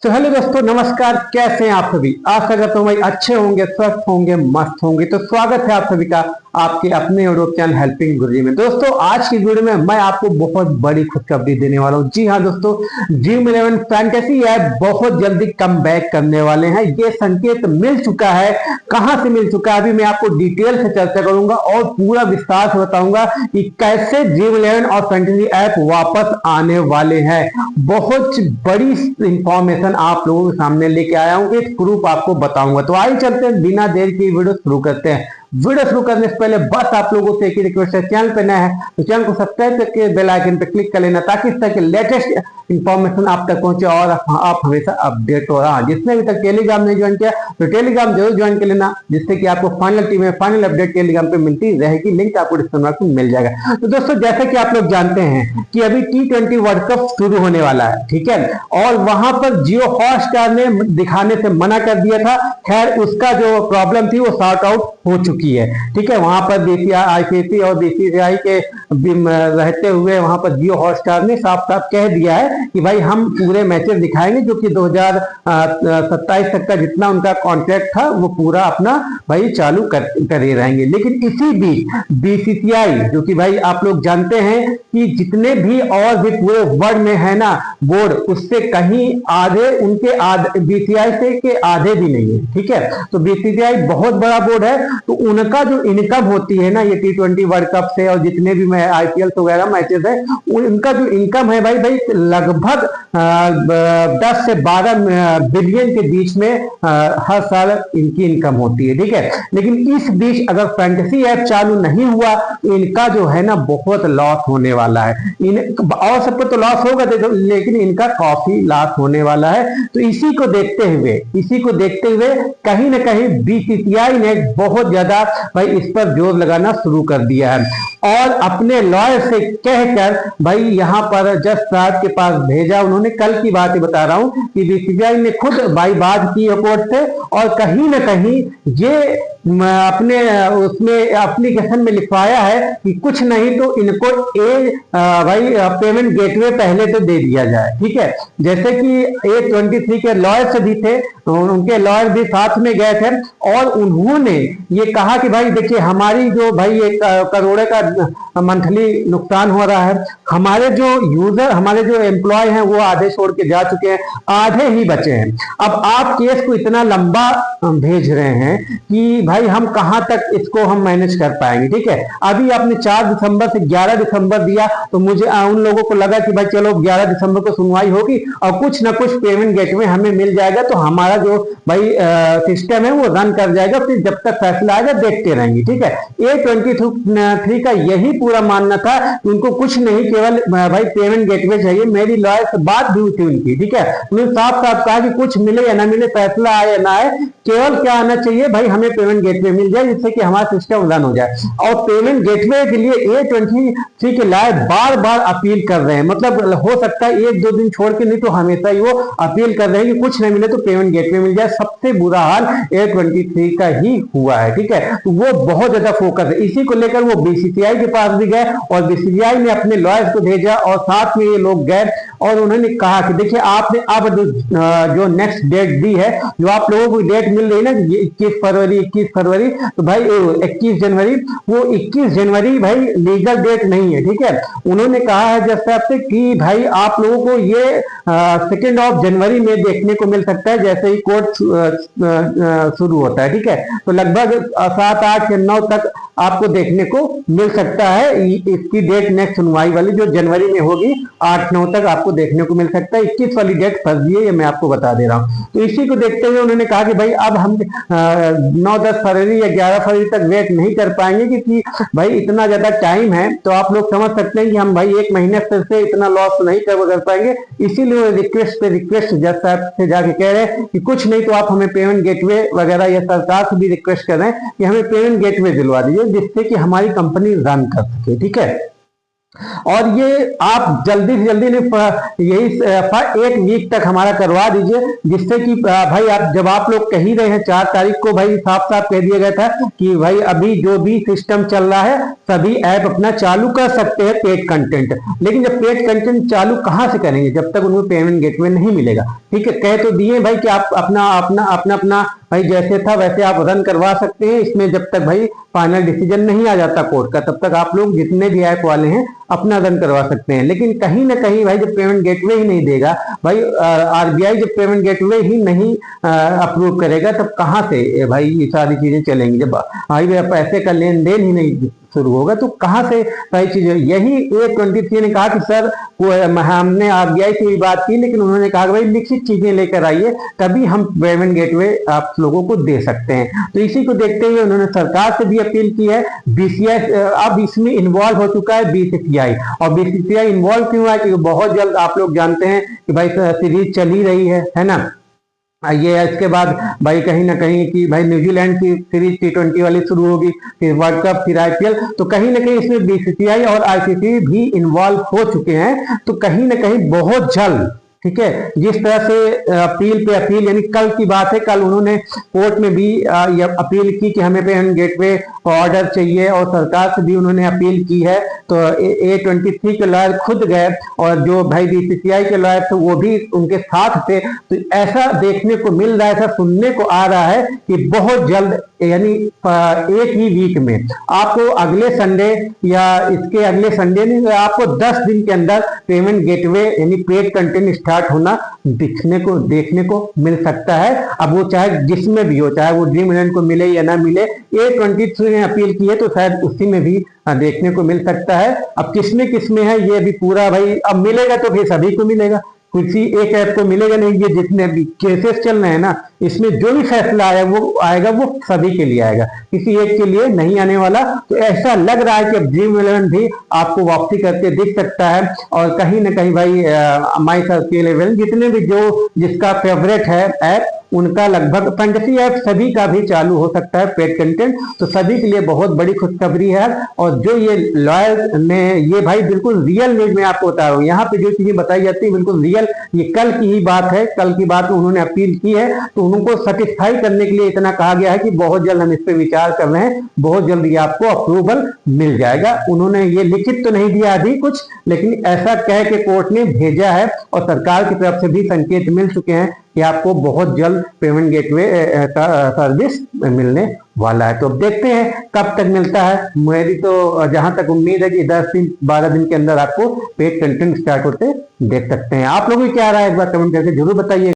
तो हेलो दोस्तों, नमस्कार। कैसे हैं आप सभी? आशा करता हूँ भाई अच्छे होंगे, स्वस्थ होंगे, मस्त होंगे। तो स्वागत है आप सभी का आपके अपने यूट्यूब चैनल हेल्पिंग गुरुजी में। दोस्तों, आज की वीडियो में मैं आपको बहुत बड़ी खुशखबरी देने वाला हूँ। जी हाँ दोस्तों, ड्रीम 11 फैंटेसी ऐप बहुत जल्दी कम बैक करने वाले हैं। ये संकेत मिल चुका है। कहां से मिल चुका है अभी मैं आपको डिटेल से चर्चा करूंगा और पूरा विस्तार से बताऊंगा कि कैसे ड्रीम 11 और फैंटेसी ऐप वापस आने वाले हैं। बहुत बड़ी इंफॉर्मेशन आप लोगों के सामने लेके आया हूं, एक प्रूफ आपको बताऊंगा। तो आइए चलते हैं, बिना देर की वीडियो शुरू करते हैं। वीडियो शुरू करने से पहले बस आप लोगों से एक ही रिक्वेस्ट है, चैनल पे नया है तो चैनल को सब्सक्राइब करके बेल आइकन पे क्लिक कर लेना, ताकि इस तरह के लेटेस्ट इंफॉर्मेशन आप तक पहुंचे और आप हमेशा अपडेट हो रहा। जिसने अभी तक टेलीग्राम नहीं ज्वाइन किया तो टेलीग्राम जरूर ज्वाइन कर लेना, जिससे कि आपको फाइनल टीम में फाइनल अपडेट टेलीग्राम पे मिलती रहेगी। लिंक आपको डिस्क्रिप्शन बॉक्स में मिल जाएगा। तो दोस्तों, जैसे कि आप लोग जानते हैं कि अभी T20 वर्ल्ड कप शुरू होने वाला है, ठीक है, और वहां पर जियो हॉटस्टार ने दिखाने से मना कर दिया था। खैर, उसका जो प्रॉब्लम थी वो सॉर्ट आउट हो चुकी है, ठीक है। वहां पर आईसीसी और बीसीसीआई के रहते हुए वहां पर जियो हॉटस्टार ने साफ साफ कह दिया है कि भाई हम पूरे मैचेस दिखाएंगे, जो कि 2027 तक का जितना उनका कॉन्ट्रैक्ट था वो पूरा अपना भाई चालू करे रहेंगे। लेकिन इसी बीच बीसीसीआई, जो कि भाई आप लोग जानते हैं कि जितने भी और भी पूरे वर्ल्ड में है ना बोर्ड, उससे कहीं आधे उनके बीसीसीआई से के आधे भी नहीं है, ठीक है। तो बीसीसीआई बहुत बड़ा बोर्ड है, तो उनका जो इनकम होती है ना ये T20 वर्ल्ड कप से और जितने भी आईपीएल वगैरह मैचेस है, उनका जो इनकम है भाई लगभग 10 से 12 बिलियन के बीच में हर साल इनकी इनकम होती है, ठीक है। लेकिन इस बीच अगर फैंटेसी ऐप चालू नहीं हुआ तो इनका जो है ना बहुत लॉस होने वाला है। और सब पर तो लॉस होगा, लेकिन इनका काफी लॉस होने वाला है। तो इसी को देखते हुए कहीं ना कहीं बीसीसीआई ने बहुत ज्यादा भाई इस पर जोर लगाना शुरू कर दिया है और अपने लॉयर से कहकर भाई यहाँ पर जज साहब के पास भेजा। उन्होंने कल की बात ही बता रहा हूँ कि बीसीसीआई ने खुद भाई बात की कोर्ट से और कहीं ना कहीं ये अपने उसमें एप्लीकेशन में लिखवाया है कि कुछ नहीं तो इनको भाई पेमेंट गेटवे पहले तो दे दिया जाए, ठीक है। जैसे कि A23 के लॉयर से भी थे, उनके लॉयर भी साथ में गए थे और उन्होंने ये कहा कि भाई देखिए, हमारी जो भाई एक करोड़ों का मंथली नुकसान हो रहा है। हमारे जो यूजर, हमारे जो एम्प्लॉय हैं वो आधे छोड़ के जा चुके हैं, आधे ही बचे हैं। अब आप केस को इतना लंबा भेज रहे हैं कि भाई हम कहां तक इसको हम मैनेज कर पाएंगे, ठीक है। अभी आपने 4 दिसंबर से 11 दिसंबर दिया, तो मुझे उन लोगों को लगा कि भाई चलो 11 दिसंबर को सुनवाई होगी और कुछ ना कुछ पेमेंट गेटवे हमें मिल जाएगा, तो हमारा जो भाई सिस्टम है वो रन कर जाएगा। फिर जब तक फैसला आएगा देखते रहेंगे, ठीक है। A23 का यही पूरा मानना था कि उनको कुछ नहीं, केवल भाई पेमेंट गेटवे चाहिए। मेरी लॉयर से बात भी हुई थी उनकी, ठीक है। उन्होंने साफ साफ कहा कि कुछ मिले या ना मिले, फैसला आए या ना आए, केवल क्या आना चाहिए भाई, हमें पेमेंट गेटवे मिल जाए, जिससे कि हमारा सिस्टम रन हो जाए। और पेमेंट गेटवे के लिए A23 के लॉयर बार बार अपील कर रहे हैं, मतलब हो सकता है 1-2 दिन छोड़ के, नहीं तो हमेशा ही वो अपील कर रहे हैं कि कुछ नहीं मिले तो पेमेंट गेटवे मिल जाए। सबसे बुरा हाल A23 का ही हुआ है, ठीक है। तो वो बहुत ज्यादा फोकस है, इसी को लेकर वो बीसीसीआई के पास भी गए और बीसीसीआई ने अपने लॉयर्स को भेजा और साथ में ये लोग गए और उन्होंने कहा कि देखिए, आपने अब जो नेक्स्ट डेट दी है, जो आप लोगों को डेट मिल रही है ना 21 फरवरी, तो भाई 21 जनवरी, वो 21 जनवरी भाई लीगल डेट नहीं है, ठीक है। उन्होंने कहा है जज साहब से कि भाई आप लोगों को ये 2 जनवरी में देखने को मिल सकता है, जैसे ही कोर्ट शुरू होता है, ठीक है। तो लगभग 7, 8 या 9 तक आपको देखने को मिल सकता है। इसकी डेट नेक्स्ट सुनवाई वाली जो जनवरी में होगी 8-9 तक आपको देखने को मिल सकता है। 21 वाली डेट फर्जी है, ये मैं आपको बता दे रहा हूँ। तो इसी को देखते हुए उन्होंने कहा कि भाई अब हम 9-10 फरवरी या 11 फरवरी तक वेट नहीं कर पाएंगे, क्योंकि भाई इतना ज्यादा टाइम है। तो आप लोग समझ सकते हैं कि हम भाई 1 महीने से इतना लॉस नहीं कर पाएंगे। इसीलिए रिक्वेस्ट जज साहब से जाके कह रहे हैं कि कुछ नहीं तो आप हमें पेमेंट गेटवे वगैरह, या सरकार से भी रिक्वेस्ट कर रहे हैं कि हमें पेमेंट गेटवे दिलवा दीजिए, जिससे कि हमारी कंपनी रन कर सके, ठीक है। और ये आप जल्दी से जल्दी यही 1 वीक तक हमारा करवा दीजिए, जिससे कि भाई आप जब आप लोग कह ही रहे हैं 4 तारीख को भाई साफ साफ कह दिया गया था कि भाई अभी जो भी सिस्टम चल रहा है सभी ऐप अपना चालू कर सकते हैं पेड कंटेंट, लेकिन जब पेड कंटेंट चालू कहां से करेंगे जब तक उनको पेमेंट गेटवे नहीं मिलेगा। ठीक है, कह तो दिए भाई कि आप अपना अपना अपना अपना भाई जैसे था वैसे आप रन करवा सकते हैं, इसमें जब तक भाई फाइनल डिसीजन नहीं आ जाता कोर्ट का तब तक आप लोग जितने भी ऐप वाले हैं अपना रन करवा सकते हैं। लेकिन कहीं ना कहीं भाई जब पेमेंट गेटवे ही नहीं देगा, भाई आरबीआई जब पेमेंट गेटवे ही नहीं अप्रूव करेगा तब कहां से भाई ये सारी चीजें चलेंगी। जब भाई पैसे का लेन देन ही नहीं शुरू होगा तो कहां से सारी चीजें। यही A23 ने कहा कि सर हमने आरबीआई से भी बात की, लेकिन उन्होंने कहा कि भाई लिखित चीजें लेकर आइए तभी हम पेमेंट गेटवे आप लोगों को दे सकते हैं। तो इसी को देखते हुए उन्होंने सरकार से भी अपील की है। बीसीसीआई अब इसमें इन्वॉल्व हो चुका है बीसीसीआई, और बीसीसीआई इन्वॉल्व क्यों है क्योंकि बहुत जल्द आप लोग जानते हैं कि भाई सीरीज चल ही रही है ना। ये इसके बाद भाई कहीं ना कहीं कि भाई न्यूजीलैंड की सीरीज T20 वाली शुरू होगी, फिर वर्ल्ड कप, फिर आईपीएल, तो कहीं ना कहीं इसमें बीसीसीआई और आईसीसी भी इन्वॉल्व हो चुके हैं। तो कहीं ना कहीं बहुत जल्द, ठीक है, जिस तरह से अपील पे अपील, यानी कल की बात है, कल उन्होंने कोर्ट में भी अपील की कि हमें पेमेंट गेटवे ऑर्डर चाहिए, और सरकार से भी उन्होंने अपील की है। तो A23 के लॉयर खुद गए और जो भाई बीसीसीआई के लॉयर थे वो भी उनके साथ थे। तो ऐसा देखने को मिल रहा है, ऐसा सुनने को आ रहा है कि बहुत जल्द, यानी 1 ही वीक में आपको अगले संडे या इसके अगले संडे नहीं, आपको 10 दिन के अंदर पेमेंट गेटवे यानी पेड कंटेंट स्टार्ट होना देखने को मिल सकता है। अब वो चाहे जिसमें भी हो, चाहे वो ड्रीम इलेवन को मिले या ना मिले, A23 ने अपील की है तो शायद उसी में भी देखने को मिल सकता है। अब किसमें है ये भी पूरा भाई, अब मिलेगा तो फिर सभी को मिलेगा, किसी एक ऐप को मिलेगा नहीं। ये जितने भी केसेस चल रहे हैं ना, इसमें जो भी फैसला आएगा वो सभी के लिए आएगा, किसी एक के लिए नहीं आने वाला। तो ऐसा लग रहा है कि अब ड्रीम इलेवन भी आपको वापसी करके दिख सकता है। और कहीं ना कहीं भाई माई सर्किल इलेवन जितने भी जो जिसका फेवरेट है ऐप, उनका लगभग फैंटेसी ऐप सभी का भी चालू हो सकता है पेड कंटेंट। तो सभी के लिए बहुत बड़ी खुशखबरी है। और जो ये लॉयर ने, ये भाई बिल्कुल रियल न्यूज में आपको बता रहा हूँ, यहाँ पे जो चीजें बताई जाती है बिल्कुल रियल, ये कल की ही बात है। कल की बात में उन्होंने अपील की है, तो उनको सेटिस्फाई करने के लिए इतना कहा गया है कि बहुत जल्द हम इस पर विचार कर रहे हैं, बहुत जल्द ये आपको अप्रूवल मिल जाएगा। उन्होंने ये लिखित तो नहीं दिया अभी कुछ, लेकिन ऐसा कह के कोर्ट ने भेजा है, और सरकार की तरफ से भी संकेत मिल चुके हैं कि आपको बहुत जल्द पेमेंट गेटवे सर्विस मिलने वाला है। तो अब देखते हैं कब तक मिलता है। मेरी तो जहां तक उम्मीद है कि 10 दिन 12 दिन के अंदर आपको पेड कंटेंट स्टार्ट होते देख सकते हैं। आप लोगों की क्या राय है एक बार कमेंट करके जरूर बताइए।